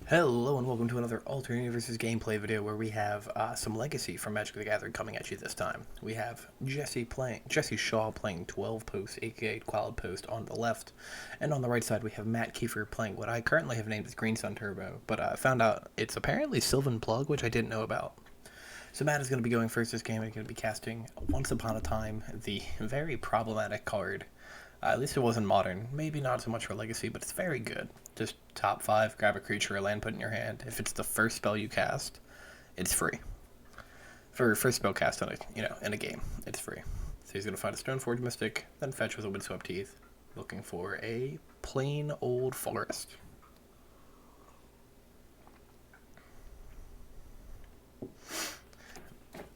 Hello and welcome to another Alternate Universes gameplay video where we have some Legacy from Magic the Gathering coming at you this time. We have Jesse Shaw playing 12 Post, aka Cloud Post on the left, and on the right side we have Matt Kiefer playing what I currently have named as Green Sun Turbo, but I found out it's apparently Sylvan Plug, which I didn't know about. So Matt is going to be going first this game. He's going to be casting Once Upon a Time, the very problematic card. At least it wasn't modern. Maybe not so much for Legacy, but it's very good. Just top 5, grab a creature or land, put in your hand. If it's the first spell you cast, it's free. For first spell cast in a game, it's free. So he's gonna find a Stoneforge Mystic, then fetch with a Windswept Teeth, looking for a plain old forest.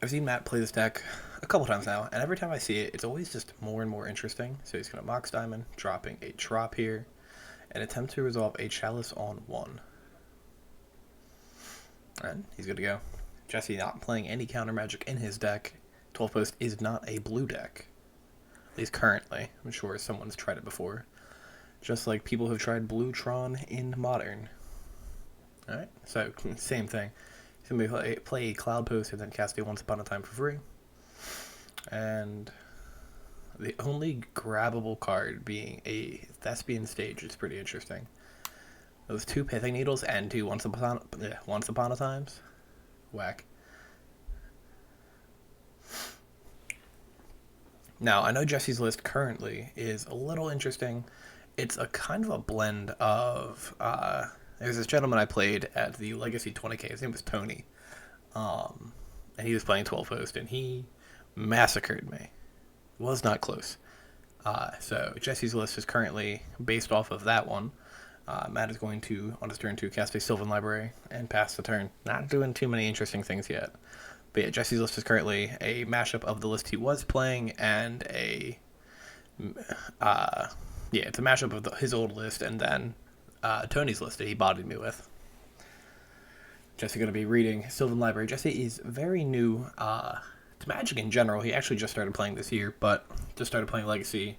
I've seen Matt play this deck a couple times now, and every time I see it, it's always just more and more interesting. So he's going to Mox Diamond, dropping a Trop here, and attempt to resolve a Chalice on 1. And he's good to go. Jesse not playing any counter magic in his deck. 12 Post is not a blue deck. At least currently. I'm sure someone's tried it before. Just like people have tried Blue Tron in Modern. Alright, so same thing. He's going to play a Cloud Post and then cast a Once Upon a Time for free. And the only grabbable card being a Thespian Stage is pretty interesting. Those 2 Pithing Needles and 2 Once Upon a Times. Whack. Now, I know Jesse's list currently is a little interesting. It's a kind of a blend of... there's this gentleman I played at the Legacy 20K. His name was Tony. And he was playing 12 Post, and he massacred me. It was not close. So Jesse's list is currently based off of that one. Matt is going to, on his turn 2, cast a Sylvan Library and pass the turn. Not doing too many interesting things yet. But yeah, Jesse's list is currently a mashup of the list he was playing and a... it's a mashup of his old list and then Tony's list that he bodied me with. Jesse going to be reading Sylvan Library. Jesse is very new to Magic in general. He actually just started playing this year, but just started playing Legacy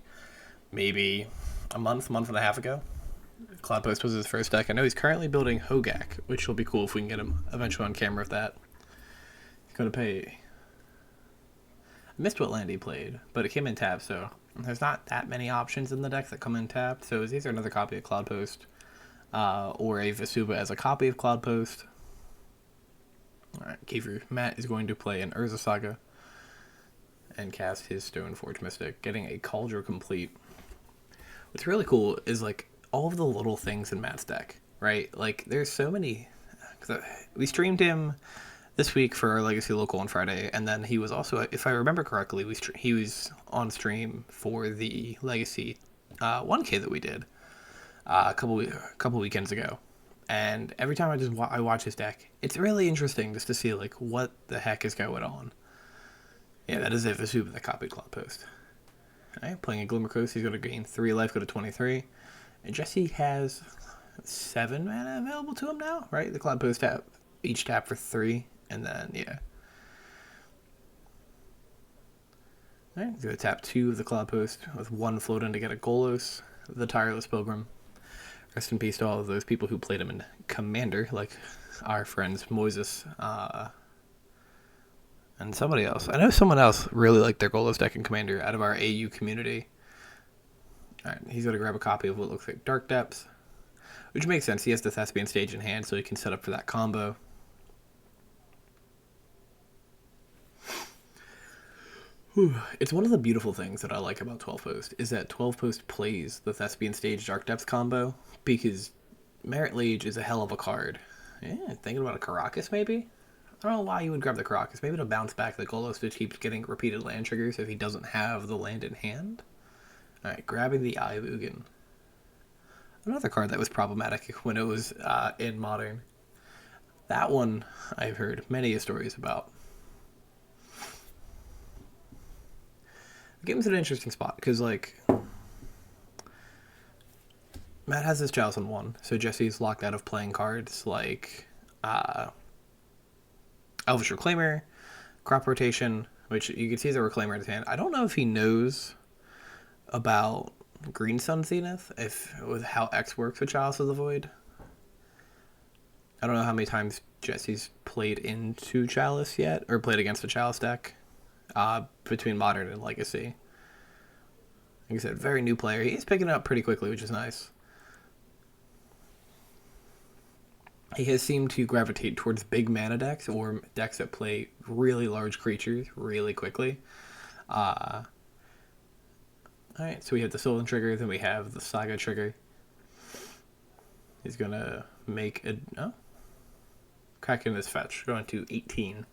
maybe a month and a half ago. Cloud Post was his first deck. I know he's currently building Hogak, which will be cool if we can get him eventually on camera with that. He's going to pay... I missed what land he played, but it came in tapped, so there's not that many options in the deck that come in tapped. So it's either another copy of Cloud Post or a Vesuva as a copy of Cloud Post. Alright, Kiefer. Matt is going to play an Urza Saga and cast his Stoneforge Mystic, getting a Cauldron complete. What's really cool is like all of the little things in Matt's deck, right? Like there's so many. We streamed him this week for our Legacy Local on Friday, and then he was also, if I remember correctly, he was on stream for the Legacy 1K that we did a couple weekends ago. And every time I watch his deck, it's really interesting just to see like what the heck is going on. Yeah, that is a Vesuva that copied Cloud Post. Alright, playing a Glimmer Coast, he's going to gain 3 life, go to 23. And Jesse has 7 mana available to him now, right? The Cloud Post tap, each tap for 3, and then, yeah. Alright, he's going to tap 2 of the Cloud Post with 1 float in to get a Golos, the Tireless Pilgrim. Rest in peace to all of those people who played him in Commander, like our friends Moises and somebody else. I know someone else really liked their Golos deck in Commander out of our AU community. Alright, he's going to grab a copy of what looks like Dark Depths, which makes sense. He has the Thespian Stage in hand, so he can set up for that combo. It's one of the beautiful things that I like about 12 Post, is that 12 Post plays the Thespian Stage Dark Depths combo, because Merit Lage is a hell of a card. Yeah, thinking about a Karakas maybe? I don't know why you would grab the Karakas. Maybe to bounce back the Golos, which keeps getting repeated land triggers if he doesn't have the land in hand. Alright, grabbing the Eye of Ugin. Another card that was problematic when it was in Modern. That one I've heard many stories about. The game's an interesting spot, because, like, Matt has this Chalice on 1, so Jesse's locked out of playing cards like Elvish Reclaimer, Crop Rotation, which you can see the Reclaimer in his hand. I don't know if he knows about Green Sun Zenith, with how X works with Chalice of the Void. I don't know how many times Jesse's played into Chalice yet, or played against a Chalice deck, between Modern and Legacy. Like I said, very new player. He's picking it up pretty quickly, which is nice. He has seemed to gravitate towards big mana decks or decks that play really large creatures really quickly. Alright, so we have the Sylvan trigger, then we have the Saga trigger. He's gonna make a... oh. Crack in his fetch, going to 18.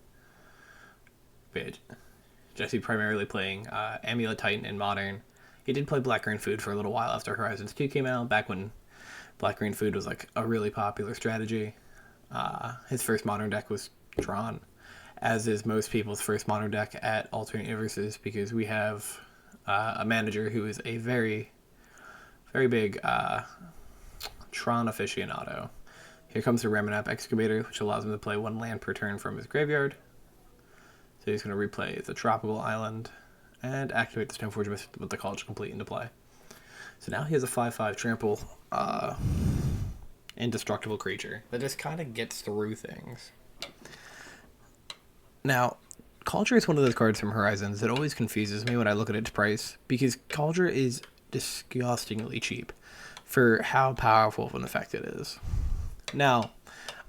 But Jesse primarily playing Amulet Titan in Modern. He did play Black-Green Food for a little while after Horizons 2 came out, back when Black-Green Food was like a really popular strategy. His first Modern deck was Tron, as is most people's first Modern deck at Alternate Universes, because we have a manager who is a very, very big Tron aficionado. Here comes the Remanap Excavator, which allows him to play 1 land per turn from his graveyard. So he's going to replay the Tropical Island and activate the Stoneforge Mist with the College Complete into play. So now he has a 5/5 trample, indestructible creature that just kind of gets through things. Now, Cauldron is one of those cards from Horizons that always confuses me when I look at its price, because Cauldron is disgustingly cheap for how powerful of an effect it is. Now,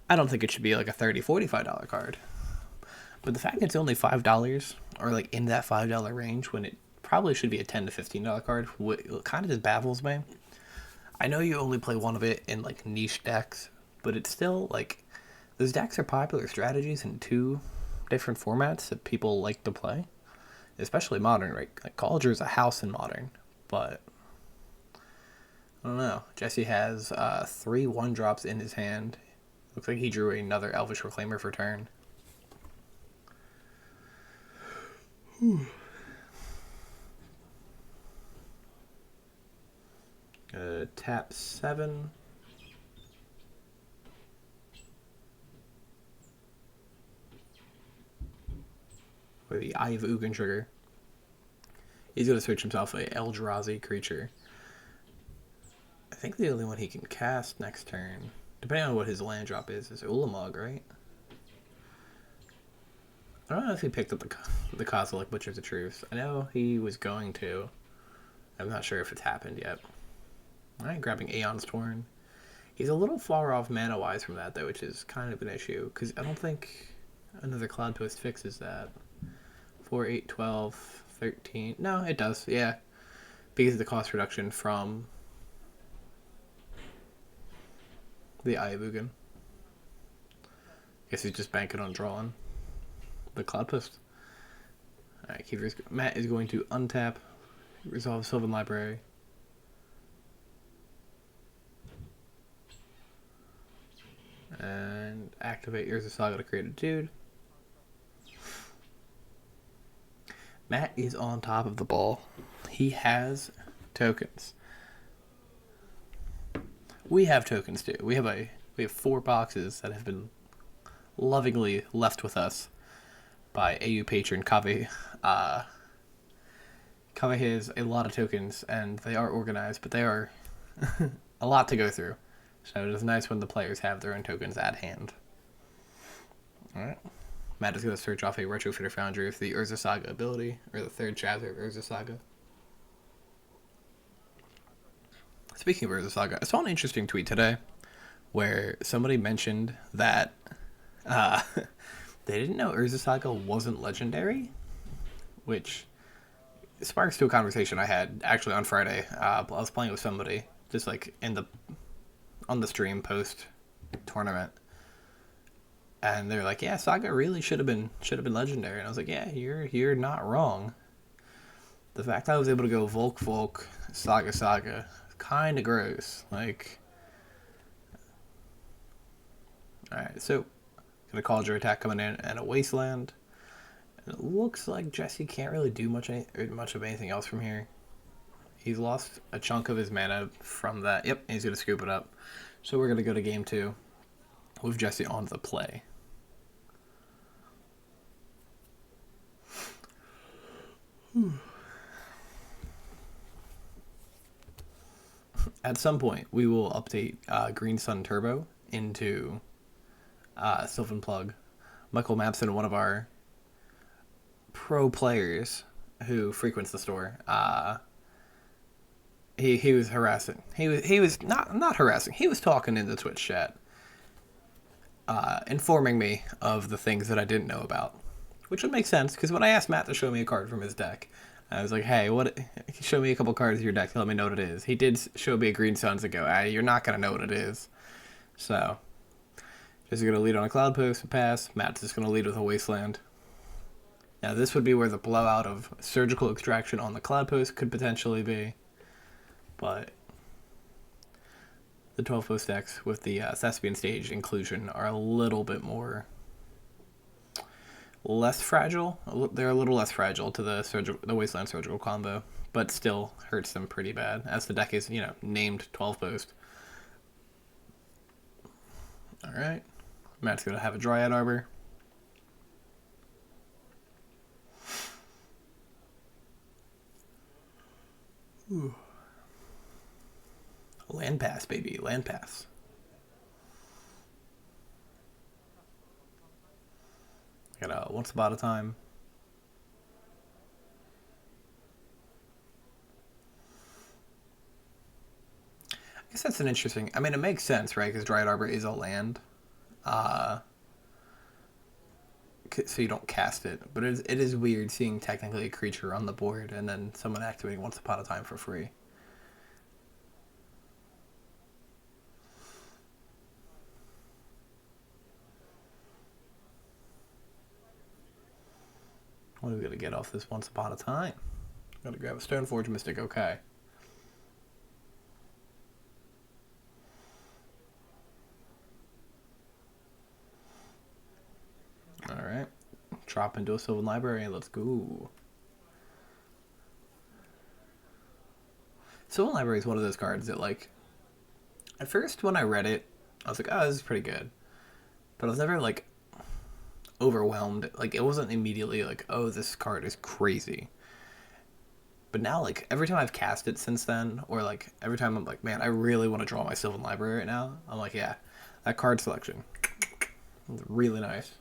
I don't think it should be like a $30, $45 card, but the fact that it's only $5, or like in that $5 range, when it probably should be a $10 to $15 card, kind of just baffles me. I know you only play one of it in like niche decks, but it's still like, those decks are popular strategies in 2 different formats that people like to play, especially Modern, right? Like Cauldron is a house in Modern, but I don't know. Jesse has 3 1-drops in his hand. Looks like he drew another Elvish Reclaimer for turn. Tap 7. With the Eye of Ugin trigger. He's going to search himself a Eldrazi creature. I think the only one he can cast next turn, depending on what his land drop is Ulamog, right? I don't know if he picked up the Kozilek Butchers of Truth. I know he was going to. I'm not sure if it's happened yet. Alright, grabbing Aeon's Torn. He's a little far off mana-wise from that, though, which is kind of an issue, because I don't think another Cloud Post fixes that. 4, 8, 12, 13... No, it does, yeah. Because of the cost reduction from the Eye of Ugin. Guess he's just banking on drawing the Cloud Post. Alright, Matt is going to untap, resolve Sylvan Library. And activate Urza Saga to create a dude. Matt is on top of the ball. He has tokens. We have tokens too. We have 4 boxes that have been lovingly left with us by AU patron Kave. Kave has a lot of tokens, and they are organized, but they are a lot to go through. So it is nice when the players have their own tokens at hand. Alright. Matt is going to search off a Retrofitter Foundry with the Urza Saga ability, or the 3rd chapter of Urza Saga. Speaking of Urza Saga, I saw an interesting tweet today where somebody mentioned that they didn't know Urza Saga wasn't legendary, which sparks to a conversation I had actually on Friday. I was playing with somebody, just like on the stream post tournament, and they're like, "Yeah, Saga really should have been legendary." And I was like, "Yeah, you're not wrong." The fact I was able to go Volk, Saga, kind of gross. Like, all right, so gonna call your attack coming in and a Wasteland. And it looks like Jesse can't really do much of anything else from here. He's lost a chunk of his mana from that. Yep, he's going to scoop it up. So we're going to go to game 2 with Jesse on the play. At some point, we will update Green Sun Turbo into Sylvan plug. Michael Mapson, one of our pro players who frequents the store, he was harassing. He was not harassing. He was talking in the Twitch chat, informing me of the things that I didn't know about, which would make sense because when I asked Matt to show me a card from his deck, I was like, "Hey, what? Show me a couple cards of your deck to let me know what it is." He did show me a Green Suns and go, "You're not gonna know what it is." So, just gonna lead on a Cloud Post, pass. Matt's just gonna lead with a Wasteland. Now, this would be where the blowout of Surgical Extraction on the Cloud Post could potentially be, but the 12 post decks with the Thespian Stage inclusion are a little bit less fragile. They're a little less fragile to the Wasteland Surgical combo, but still hurts them pretty bad, as the deck is, named 12 post. Alright, Matt's gonna have a Dryad Arbor. Ooh. Land pass, baby. Land pass. Got a Once Upon a Time. I guess that's an interesting... I mean, it makes sense, right? Because Dryad Arbor is a land. So you don't cast it. But it is weird seeing technically a creature on the board and then someone activating Once Upon a Time for free. What are we going to get off this Once Upon a Time? Gotta grab a Stoneforge Mystic, okay. Alright. Drop into a Sylvan Library, let's go. Sylvan Library is one of those cards that, like, at first when I read it, I was like, oh, this is pretty good. But I was never, like, overwhelmed. Like, it wasn't immediately like, oh, this card is crazy. But now, like, every time I've cast it since then, or, like, every time I'm like, man, I really want to draw my Sylvan Library right now, I'm like, yeah, that card selection. It's really nice.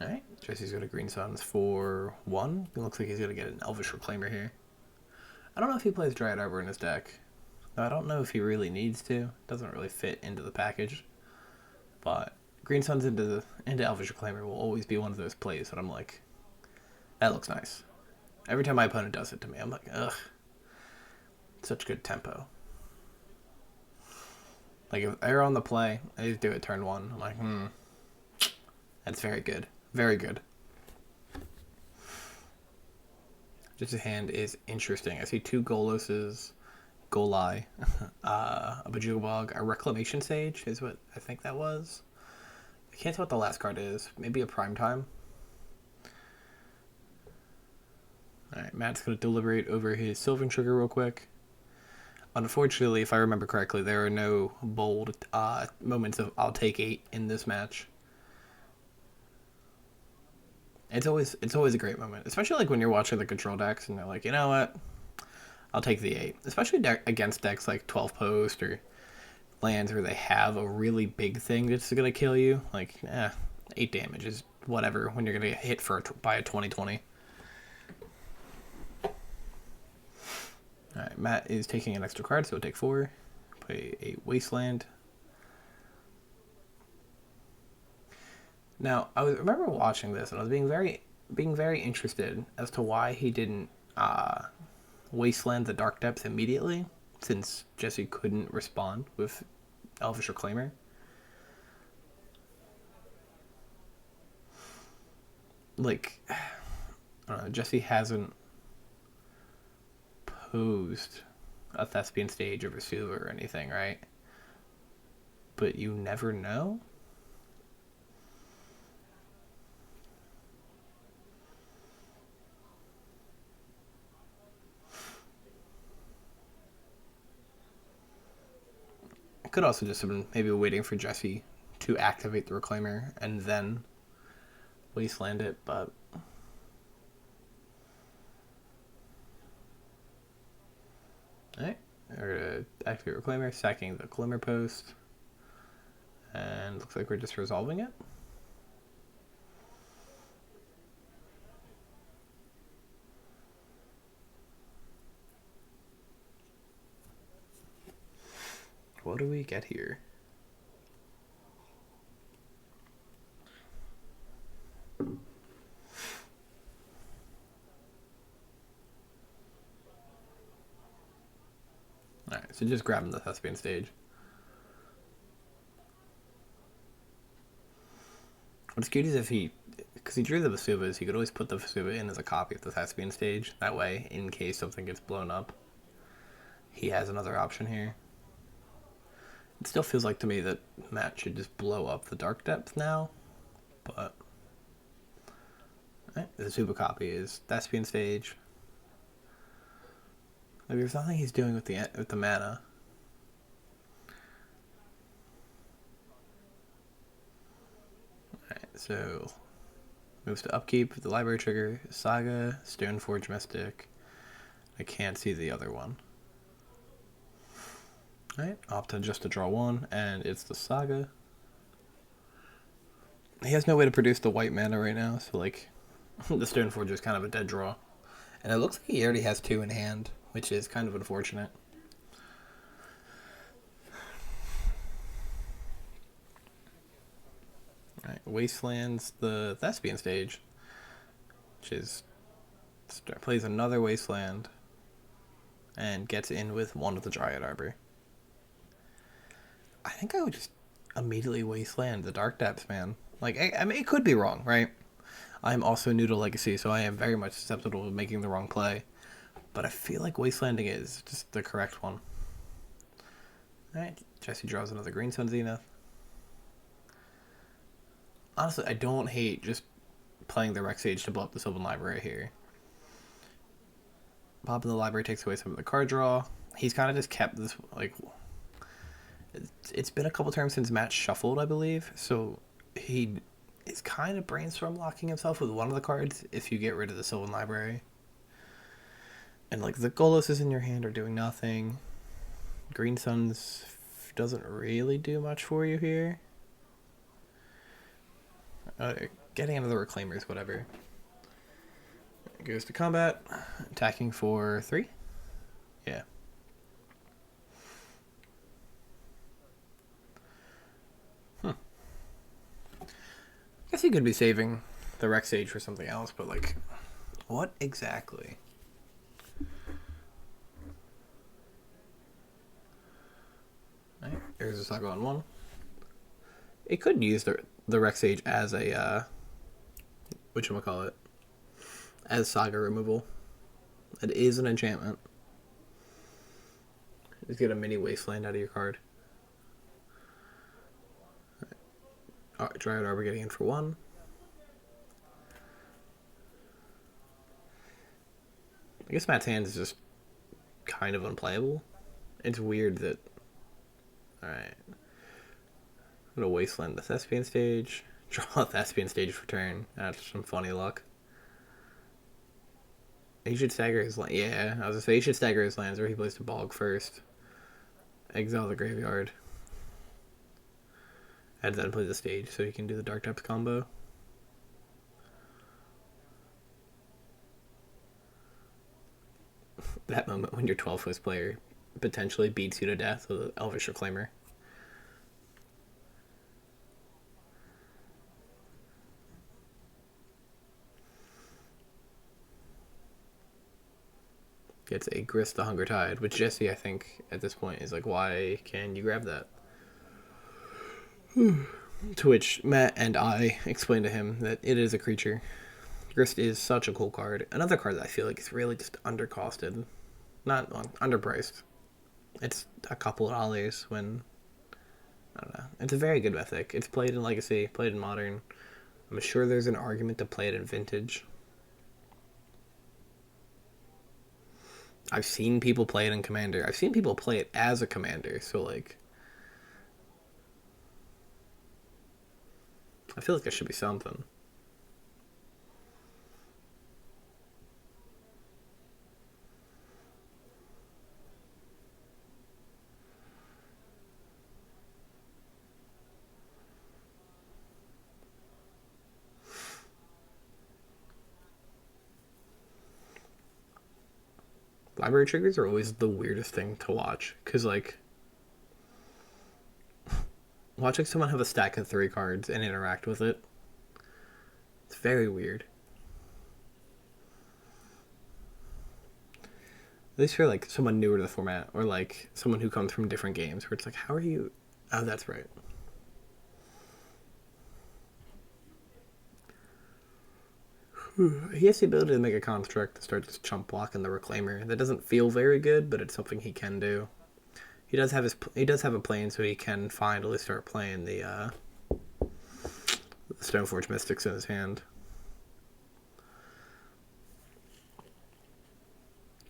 Alright, Jesse's got a Green Suns for 1. It looks like he's going to get an Elvish Reclaimer here. I don't know if he plays Dryad Arbor in his deck. No, I don't know if he really needs to. It doesn't really fit into the package. But Green Suns into Elvish Reclaimer will always be one of those plays that I'm like, that looks nice. Every time my opponent does it to me, I'm like, ugh. Such good tempo. Like, if they're on the play, they do it turn 1. I'm like, that's very good. Very good. Just his hand is interesting. I see 2 Goloses, Golai, a Bajugabog, a Reclamation Sage is what I think that was. I can't tell what the last card is. Maybe a Primetime. Alright, Matt's going to deliberate over his Sylvan Trigger real quick. Unfortunately, if I remember correctly, there are no bold moments of I'll take 8 in this match. It's always a great moment, especially like when you're watching the control decks and they're like, you know what, I'll take the 8. Especially against decks like 12 post or lands where they have a really big thing that's gonna kill you. Like, 8 damage is whatever when you're gonna get hit by a 20/20. Alright, Matt is taking an extra card, so he'll take 4. Play a Wasteland. Now, I remember watching this, and I was being very interested as to why he didn't Wasteland the Dark Depths immediately, since Jesse couldn't respond with Elvish Reclaimer. Like, I don't know, Jesse hasn't posed a Thespian Stage or Vesuva or anything, right? But you never know? I could also just have been maybe waiting for Jesse to activate the Reclaimer and then Wasteland it, but alright. Activate Reclaimer, sacking the Glimmer Post. And looks like we're just resolving it. What do we get here? Alright, so just grabbing the Thespian Stage. What's cute is if he, because he drew the Vesuvas, he could always put the Vesuva in as a copy of the Thespian Stage. That way, in case something gets blown up, he has another option here. It still feels like to me that Matt should just blow up the Dark Depth now, but right, the Vesuva copy is Thespian Stage. Like there's nothing he's doing with the mana. Alright, so moves to upkeep with the library trigger, Saga, Stoneforge Mystic. I can't see the other one. Alright, opt just to draw one, and it's the Saga. He has no way to produce the white mana right now, so like the Stoneforge is kind of a dead draw. And it looks like he already has two in hand, which is kind of unfortunate. Alright, Wastelands the Thespian Stage, which is plays another Wasteland and gets in with one of the Dryad Arbor. I think I would just immediately Wasteland the Dark Depths, man. Like, I mean, it could be wrong, right? I'm also new to Legacy, so I am very much susceptible to making the wrong play. But I feel like Wastelanding is just the correct one. Alright, Jesse draws another Green Sun Zenith. Honestly, I don't hate just playing the Rex Sage to blow up the Sylvan Library here. Bob in the library takes away some of the card draw. He's kind of just kept this, like... It's been a couple times since Matt shuffled, I believe, so he is kind of brainstorm locking himself with one of the cards if you get rid of the Sylvan Library. And like the Golos is in your hand are doing nothing. Green Suns doesn't really do much for you here. Getting into the Reclaimers, whatever. Goes to combat, attacking for 3. Yeah. I guess he could be saving the Rex Sage for something else, but like, what exactly? Right, there's a Saga on 1. It could use the Rex Sage as a, whatchamacallit, as Saga removal. It is an enchantment. Just get a mini Wasteland out of your card. Alright, Dryad Arbor getting in for 1. I guess Matt's hand is just kind of unplayable. It's weird that... Alright. I'm gonna Wasteland the Thespian Stage. Draw a Thespian Stage for turn. That's some funny luck. He should stagger his land. Yeah, I was gonna say he should stagger his lands, or he plays to Bog first. Exile the graveyard. And then play the stage so he can do the Dark Depths combo. That moment when your 12th player potentially beats you to death with an Elvish Reclaimer. Gets a Grist the Hunger Tide, which Jesse, I think, at this point is like, why can you grab that? To which Matt and I explained to him that it is a creature. Grist is such a cool card. Another card that I feel like is really just undercosted. Not underpriced. It's a couple of dollars when... I don't know. It's a very good Mythic. It's played in Legacy, played in Modern. I'm sure there's an argument to play it in Vintage. I've seen people play it in Commander. I've seen people play it as a Commander, so like... I feel like there should be something. Library triggers are always the weirdest thing to watch, because, like, watching someone have a stack of 3 cards and interact with it, it's very weird. At least for, like, someone newer to the format, or, like, someone who comes from different games, where it's like, how are you... Oh, that's right. He has the ability to make a construct that starts chump blocking the Reclaimer. That doesn't feel very good, but it's something he can do. He does have a plane, so he can finally start playing the Stoneforge Mystics in his hand.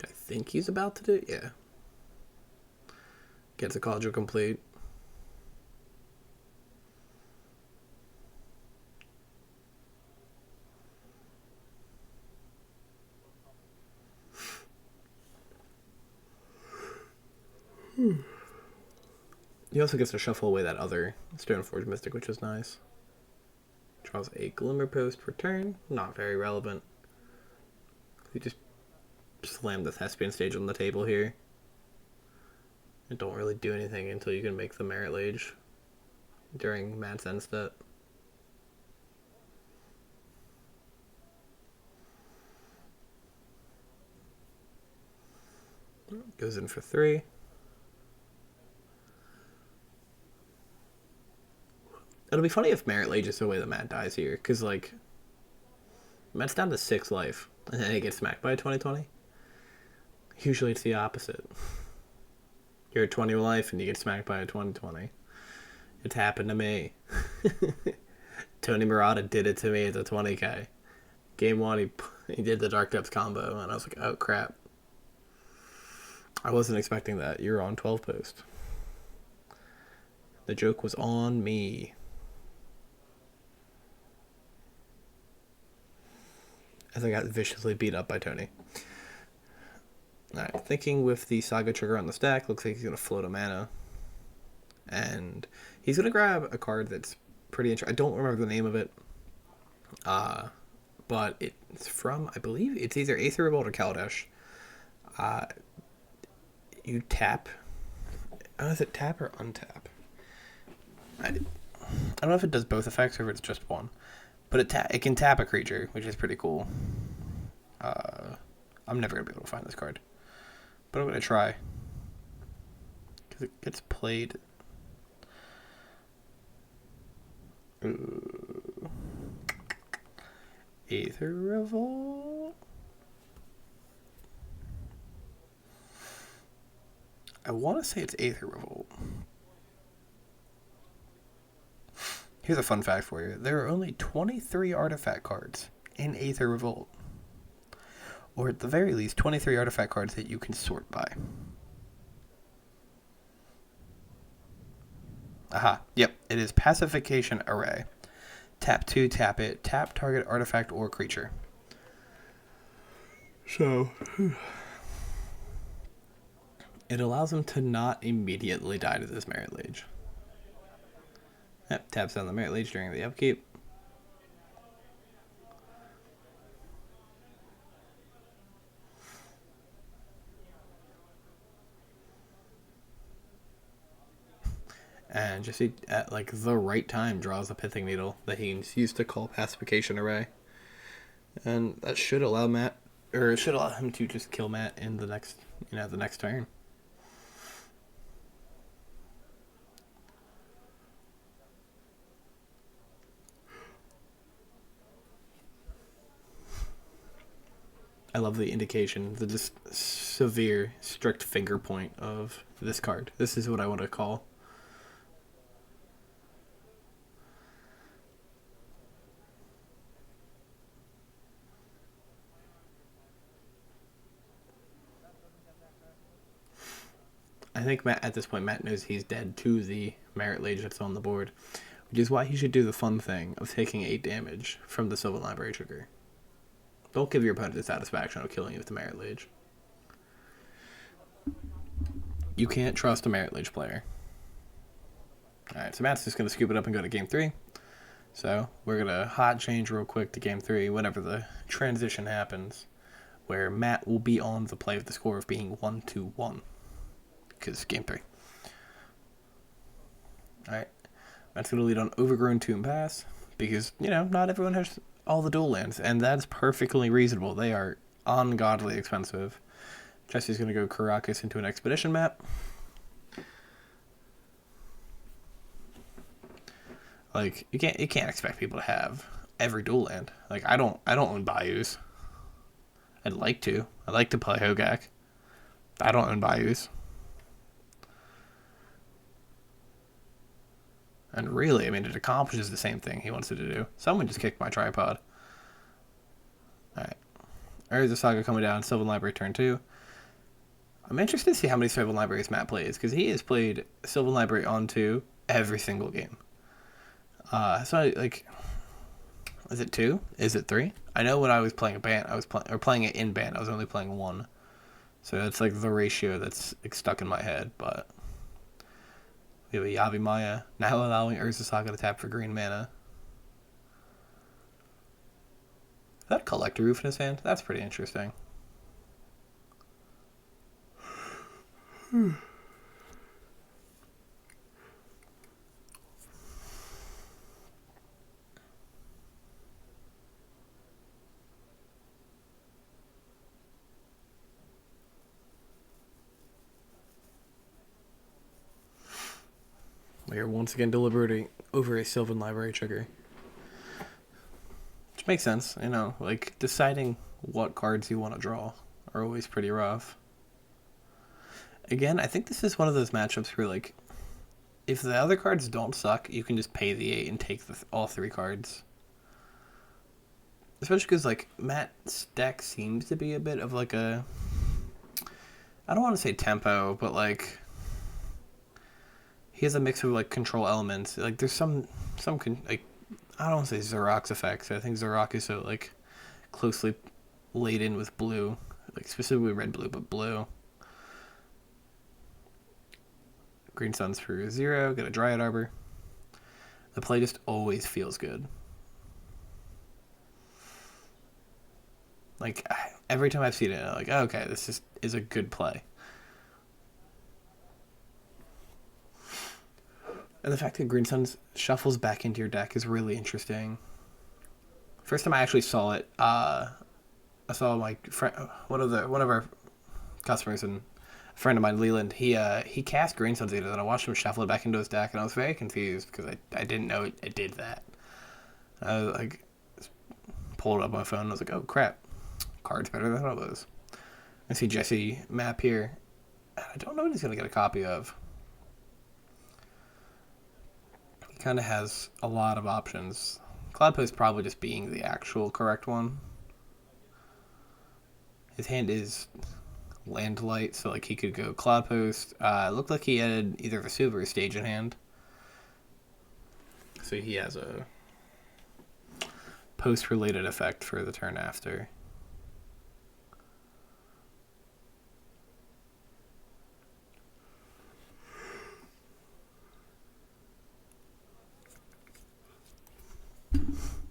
I think he's about to do, yeah. Gets a Cauldron complete. He also gets to shuffle away that other Stoneforge Mystic, which is nice. Draws a Glimmer Post for turn. Not very relevant. We just slam the Thespian stage on the table here. And don't really do anything until you can make the Merit Lage during Matt's end step. Goes in for 3. It'll be funny if Merit Lage is the way that Matt dies here, because, like, Matt's down to 6 life, and then he gets smacked by a 20/20. Usually it's the opposite. You're at 20 life, and you get smacked by a 20/20. It's happened to me. Tony Murata did it to me at the 20k. Game 1, he did the Dark Depths combo, and I was like, oh, crap. I wasn't expecting that. You're on 12 post. The joke was on me. As I got viciously beat up by Tony. Alright, thinking with the Saga trigger on the stack, looks like he's going to float a mana. And he's going to grab a card that's pretty interesting. I don't remember the name of it. But it's from, I believe, it's either Aether Revolt or Kaladesh. You tap. Is it tap or untap? I don't know if it does both effects or if it's just one. But it can tap a creature, which is pretty cool. I'm never going to be able to find this card. But I'm going to try. Because it gets played. Aether Revolt. I want to say it's Aether Revolt. Here's a fun fact for you. There are only 23 artifact cards in Aether Revolt. Or at the very least, 23 artifact cards that you can sort by. Aha. Yep. It is Pacification Array. Tap 2, tap it. Tap target artifact or creature. So... it allows him to not immediately die to this Merit Lage. Yep, taps on the Merit Lage during the upkeep. And just at like the right time draws a Pithing Needle that he used to call Pacification Array. And that should allow Matt, or it should allow him to just kill Matt in the next, the next turn. I love the indication, the just severe, strict finger point of this card. This is what I want to call. I think at this point, Matt knows he's dead to the Merit Lage that's on the board, which is why he should do the fun thing of taking 8 damage from the Sylvan Library trigger. Don't give your opponent the satisfaction of killing you with the Merit Lage. You can't trust a Merit Lage player. Alright, so Matt's just going to scoop it up and go to game 3. So, we're going to hot change real quick to game 3 whenever the transition happens. where Matt will be on the play with the score of being 1-1. Because game 3. Alright. Matt's going to lead on Overgrown Tomb Pass. Because, not everyone has all the dual lands. And that's perfectly reasonable. They are ungodly expensive. Jesse's going to go Caracas into an Expedition map. Like, you can't expect people to have every dual land. Like, I don't own Bayous. I'd like to. I'd like to play Hogak. I don't own Bayous. And really, I mean, it accomplishes the same thing he wants it to do. Someone just kicked my tripod. Alright. Urza Saga coming down. Sylvan Library turn 2. I'm interested to see how many Sylvan Libraries Matt plays, because he has played Sylvan Library on 2 every single game. So, like, is it 2? Is it 3? I know when I was playing a band, playing it in band, I was only playing 1. So that's like the ratio that's like, stuck in my head, but we have a Yavi Maya, now allowing Urza Saga to tap for green mana. Is that a Collector Roof in his hand? That's pretty interesting. We are once again deliberating over a Sylvan Library trigger. Which makes sense, like deciding what cards you want to draw are always pretty rough. Again, I think this is one of those matchups where, like, if the other cards don't suck, you can just pay the 8 and take all 3 cards. Especially because, like, Matt's deck seems to be a bit of, like, I don't want to say tempo, but, like, he has a mix of, like, control elements. Like, there's some like, I don't want to say Zarok's effects. I think Zarok is so, like, closely laden with blue. Like, specifically red-blue, but blue. Green Suns for 0. Get a Dryad Arbor. The play just always feels good. Like, every time I've seen it, I'm like, oh, okay, this is a good play. And the fact that Green Suns shuffles back into your deck is really interesting. First time I actually saw it, I saw my friend, one of our customers and a friend of mine, Leland. He cast Green Suns either, and I watched him shuffle it back into his deck, and I was very confused because I didn't know it did that. I was like, pulled up my phone, and I was like, oh crap, card's better than all those. I see Jesse map here. I don't know what he's gonna get a copy of. Kind of has a lot of options. Cloudpost probably just being the actual correct one. His hand is Landlight, so like he could go Cloudpost. It looked like he had either Vesuv or Stage in hand. So he has a post-related effect for the turn after.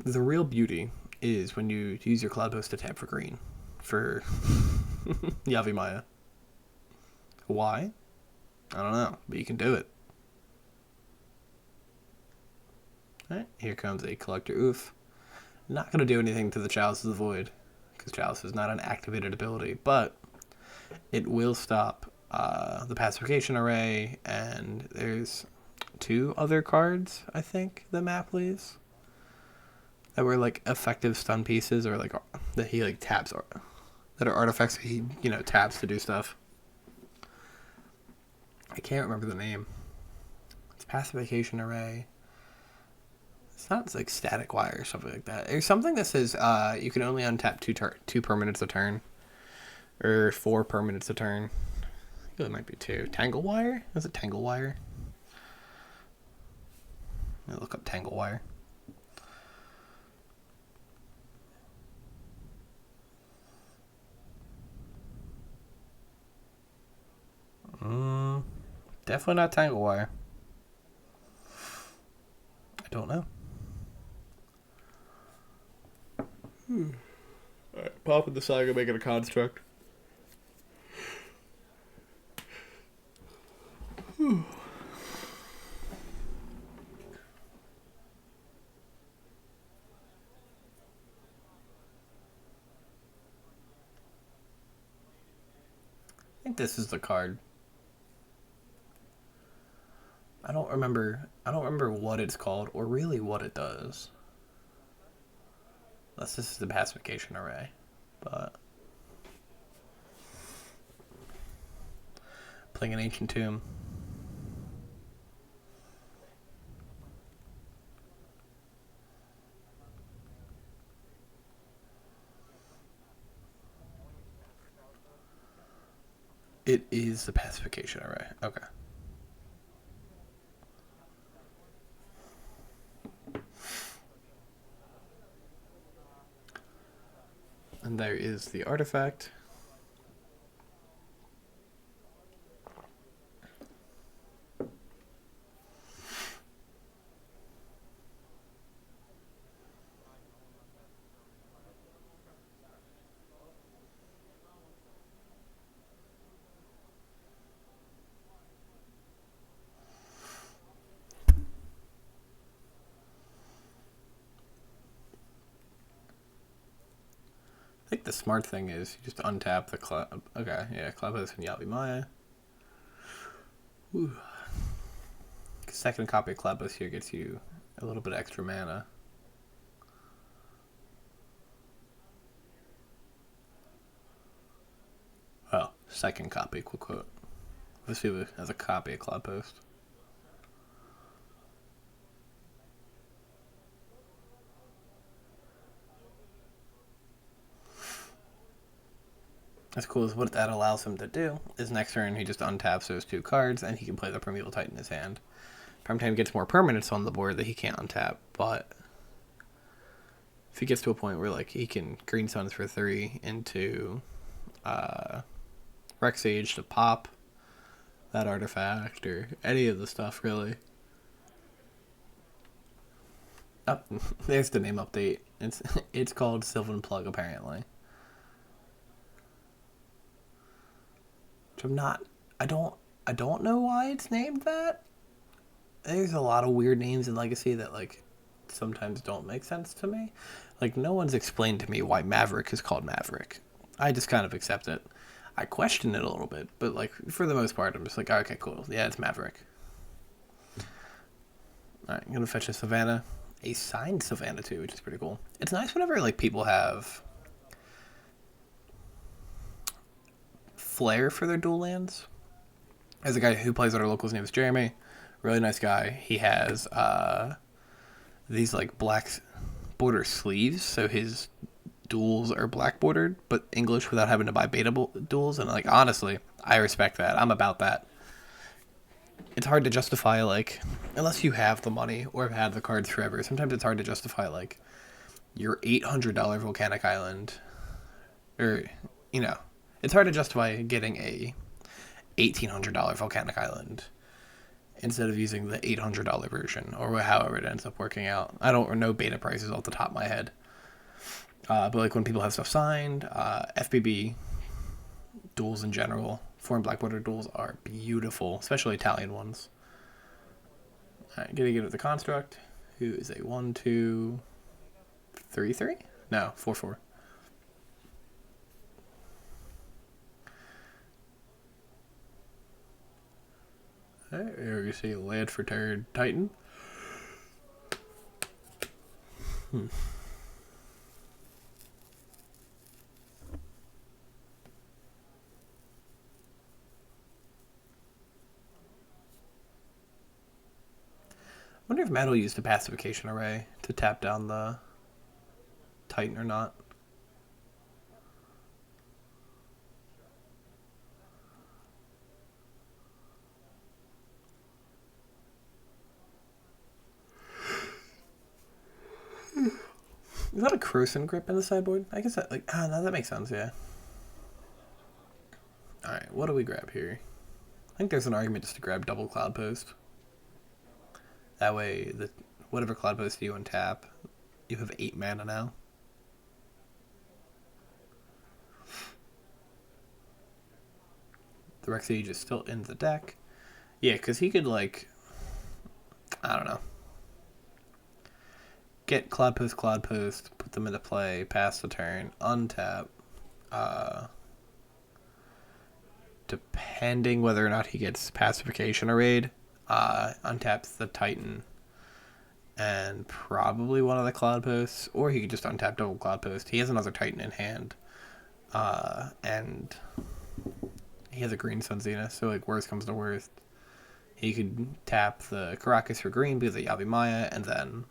The real beauty is when you use your Cloudpost to tap for green for Yavi Maya. Why? I don't know, but you can do it. Alright, here comes a Collector Oof. Not going to do anything to the Chalice of the Void, because Chalice is not an activated ability, but it will stop the Pacification Array, and there's 2 other cards, I think, the map leaves. That were like effective stun pieces, or like that he like taps, or that are artifacts that he taps to do stuff. I can't remember the name. It's Pacification Array. It's not like Static Wire or something like that. There's something that says you can only untap 2 permanents a turn, or 4 permanents a turn. I think it might be 2. Tangle Wire? Is it Tangle Wire? Let me look up Tangle Wire. Definitely not Tangle Wire. I don't know. Alright, popping the saga, making a construct. I think this is the card. I don't remember what it's called or really what it does. Unless this is the pacification array. But playing an ancient tomb. It is the pacification array. Okay. And there is the artifact. I think the smart thing is you just untap the club. Okay, yeah, Clubhouse and Yabi Maya. Ooh. Second copy of Clubhouse here gets you a little bit extra mana. Oh, second copy, quote quote. Let's do it as a copy of Clubhouse. That's cool. Is what that allows him to do is next turn he just untaps those two cards and he can play the Primeval Titan in his hand. Primetime gets more permanents on the board that he can't untap, but if he gets to a point where like he can green suns for 3 into Rex Age to pop that artifact or any of the stuff really. Oh, there's the name update. It's called Sylvan Plug apparently. Which I don't know why it's named that. There's a lot of weird names in Legacy that like sometimes don't make sense to me. Like no one's explained to me why Maverick is called Maverick. I just kind of accept it. I question it a little bit, but like for the most part I'm just like, okay, cool. Yeah, it's Maverick. Alright, I'm gonna fetch a Savannah. A signed Savannah too, which is pretty cool. It's nice whenever like people have flair for their dual lands. As a guy who plays at our local, his name is Jeremy. Really nice guy. He has these like black border sleeves, so his duels are black bordered, but English without having to buy beta duels. And like honestly, I respect that. I'm about that. It's hard to justify like, unless you have the money or have had the cards forever. Sometimes it's hard to justify like your $800 Volcanic Island, or you know, it's hard to justify getting a $1,800 Volcanic Island instead of using the $800 version, or however it ends up working out. I don't know beta prices off the top of my head. But like when people have stuff signed, FBB duels in general, foreign black border duels are beautiful, especially Italian ones. Alright, gonna get with the construct, who is a 1-2-3-3? No, 4-4. Alright, here we see land for turn Titan. I wonder if Matt will use the pacification array to tap down the Titan or not. Is that a Croson grip in the sideboard? I guess that, like, no, that makes sense, yeah. Alright, what do we grab here? I think there's an argument just to grab double Cloud Post. That way, whatever Cloud Post you untap, you have 8 mana now. The Rex Age is still in the deck. Yeah, because he could, like, I don't know. Get Cloud Post, put them into play, pass the turn, untap. Depending whether or not he gets Pacification or Raid, untaps the Titan and probably one of the Cloud Posts, or he could just untap double Cloud Post. He has another Titan in hand, and he has a green Sun Zenith, so like worst comes to worst, he could tap the Caracas for green because of Yavimaya, and then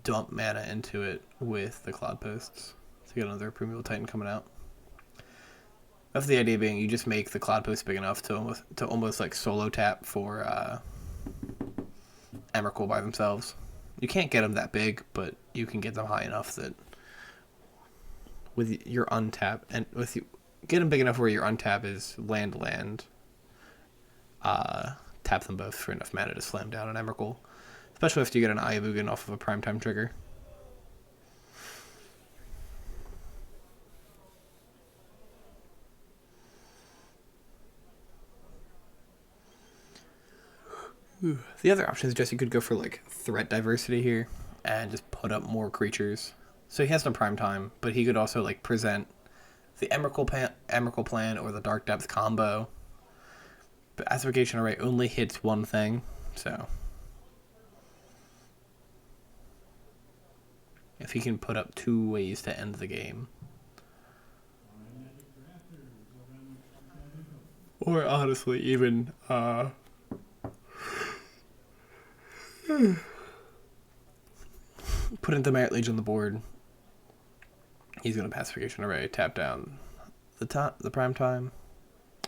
dump mana into it with the Cloud Posts to get another Primeval Titan coming out. That's the idea being you just make the Cloud Post big enough to almost like solo tap for Emrakul by themselves. You can't get them that big, but you can get them high enough that with your untap and with you get them big enough where your untap is land. Tap them both for enough mana to slam down an Emrakul, especially if you get an Ayabugan off of a primetime trigger. The other option is just you could go for like threat diversity here and just put up more creatures. So he has no prime time, but he could also like present the Emrakul plan or the Dark Depth combo. But Aspiration Array only hits one thing, so if he can put up 2 ways to end the game. Or honestly, even putting the Merit Legion on the board, he's going to Pacification Array, tap down the prime time,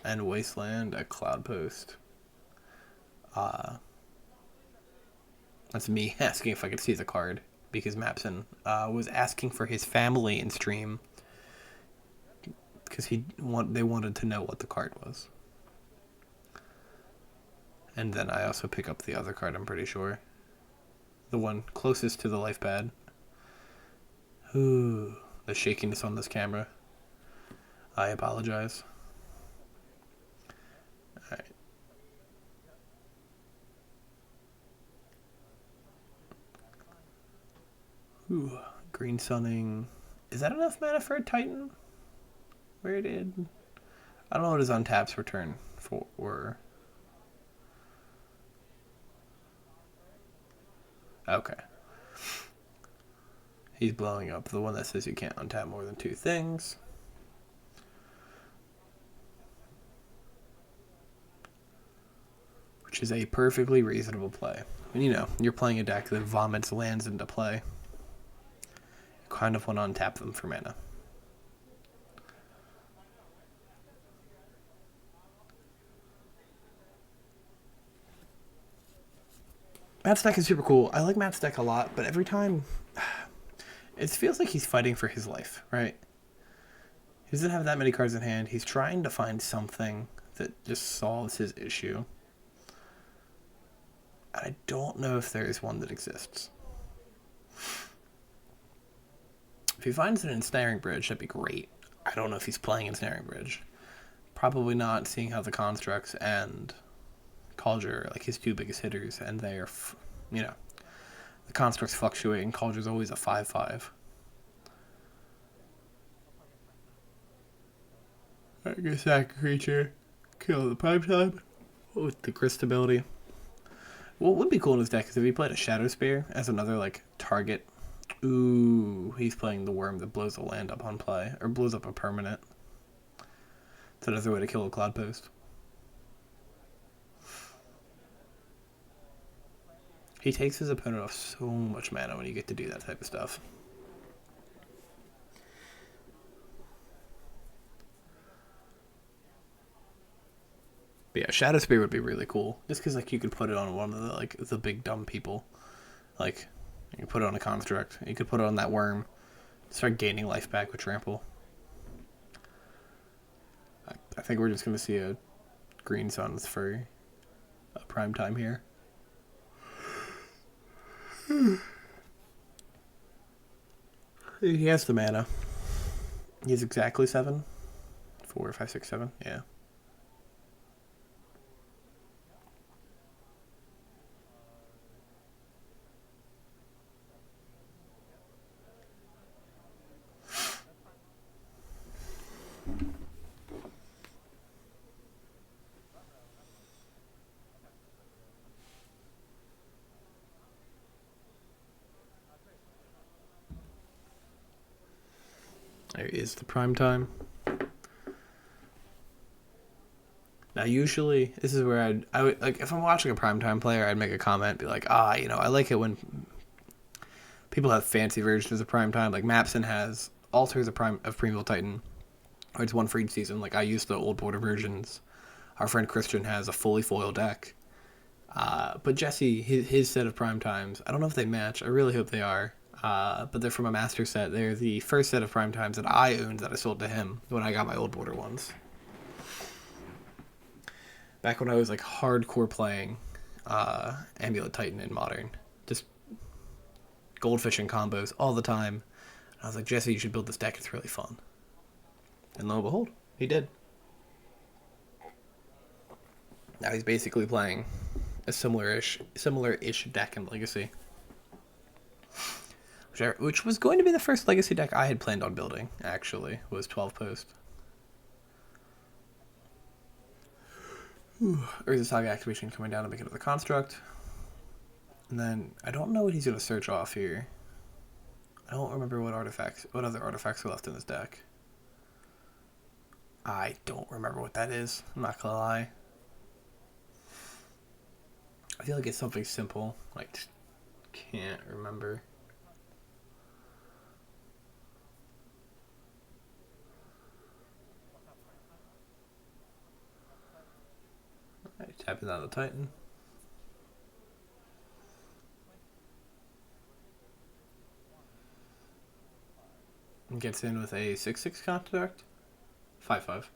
and Wasteland a Cloud Post. That's me asking if I could see the card, because Mapson was asking for his family in stream, because they wanted to know what the card was. And then I also pick up the other card, I'm pretty sure. The one closest to the life pad. Ooh, the shakiness on this camera. I apologize. Alright. Ooh, green sunning. Is that enough mana for a Titan? Where did... I don't know what his untaps return for were. Okay. He's blowing up the one that says you can't untap more than 2 things. Which is a perfectly reasonable play. And you know, you're playing a deck that vomits lands into play. You kind of want to untap them for mana. Matt's deck is super cool. I like Matt's deck a lot, but every time it feels like he's fighting for his life, right? He doesn't have that many cards in hand. He's trying to find something that just solves his issue. And I don't know if there is one that exists. If he finds an Ensnaring Bridge, that'd be great. I don't know if he's playing Ensnaring Bridge. Probably not, seeing how the Constructs and Kaldra are like his 2 biggest hitters, and they are, you know, the Constructs fluctuate, and Kaldra's always a 5/5. I guess that creature kill the pipe time with the Grist ability. What would be cool in his deck is if he played a Shadow Spear as another like target. Ooh, he's playing the worm that blows a land up on play, or blows up a permanent. It's another way to kill a Cloud Post. He takes his opponent off so much mana when you get to do that type of stuff. But yeah, Shadow Spear would be really cool, just because like you could put it on one of the like the big dumb people, like you can put it on a Construct, you could put it on that worm, start gaining life back with Trample. I think we're just gonna see a Green Suns for a prime time here. He has the mana. He has exactly 7. 4, 5, 6, 7. Yeah. There is the prime time. Now, usually, this is where I would, like, if I'm watching a primetime player, I'd make a comment, be like, I like it when people have fancy versions of primetime. Like, Mapson has Altars of Primeval Titan, or it's one for each season. Like, I use the old border versions. Our friend Christian has a fully foil deck. But Jesse, his set of primetimes, I don't know if they match. I really hope they are. But they're from a master set. They're the first set of primetimes that I owned that I sold to him when I got my old border ones. Back when I was like hardcore playing Amulet Titan in Modern. Just goldfish and combos all the time. And I was like, Jesse, you should build this deck. It's really fun. And lo and behold, he did. Now he's basically playing a similar-ish deck in Legacy. Which was going to be the first Legacy deck I had planned on building, actually, was 12 Post. Urza Saga activation coming down to make another construct. And then, I don't know what he's going to search off here. I don't remember what other artifacts are left in this deck. I don't remember what that is, I'm not gonna lie. I feel like it's something simple, like, can't remember. Alright, tapping down the Titan. And gets in with a 6/6 construct. 5/5.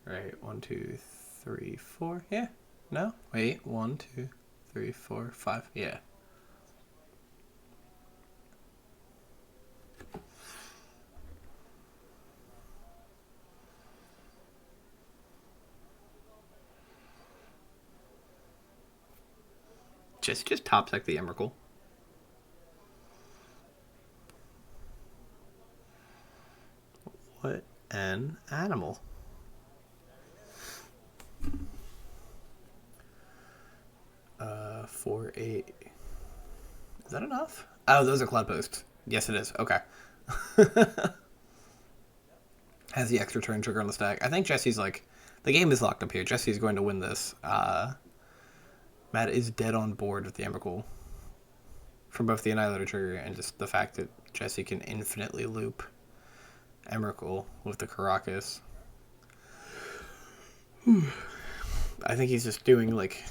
Right, 1, 2, 3, 4. Yeah. No? Wait, 1, 2, 3, 4, 5. Yeah. Just top deck the Emrakul. What an animal. Four, 8. Is that enough? Oh, those are cloud posts. Yes, it is. Okay. Has the extra turn trigger on the stack. I think Jesse's like, the game is locked up here. Jesse's going to win this. Matt is dead on board with the Emrakul. From both the Annihilator trigger and just the fact that Jesse can infinitely loop Emrakul with the Caracas. I think he's just doing like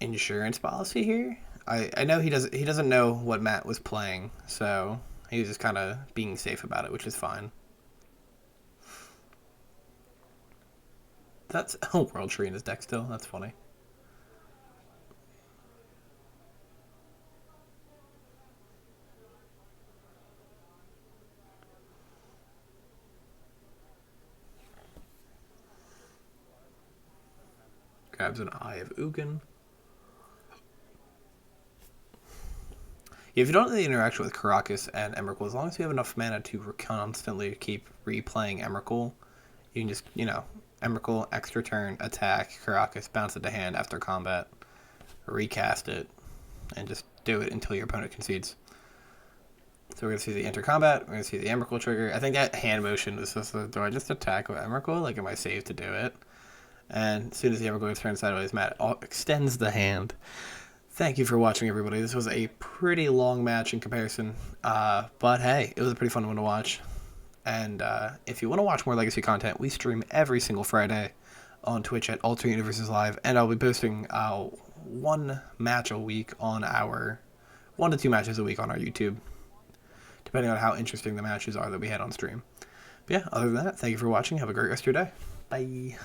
insurance policy here. I know he doesn't know what Matt was playing, so he was just kind of being safe about it, which is fine. That's World Tree in his deck still. That's funny. Grabs an Eye of Ugin. If you don't really interact with Caracas and Emrakul, as long as you have enough mana to constantly keep replaying Emrakul, you can just, Emrakul, extra turn, attack, Caracas, bounce it to hand after combat, recast it, and just do it until your opponent concedes. So we're going to see the enter combat, we're going to see the Emrakul trigger. I think that hand motion was supposed to, do I just attack with Emrakul? Like, am I safe to do it? And as soon as the Emrakul turns sideways, Matt extends the hand. Thank you for watching, everybody. This was a pretty long match in comparison, but hey, it was a pretty fun one to watch. And if you want to watch more Legacy content, we stream every single Friday on Twitch at AlternateUniversesLive, and I'll be posting 1 match a week on our 1 to 2 matches a week on our YouTube, depending on how interesting the matches are that we had on stream. But yeah, other than that, thank you for watching. Have a great rest of your day. Bye.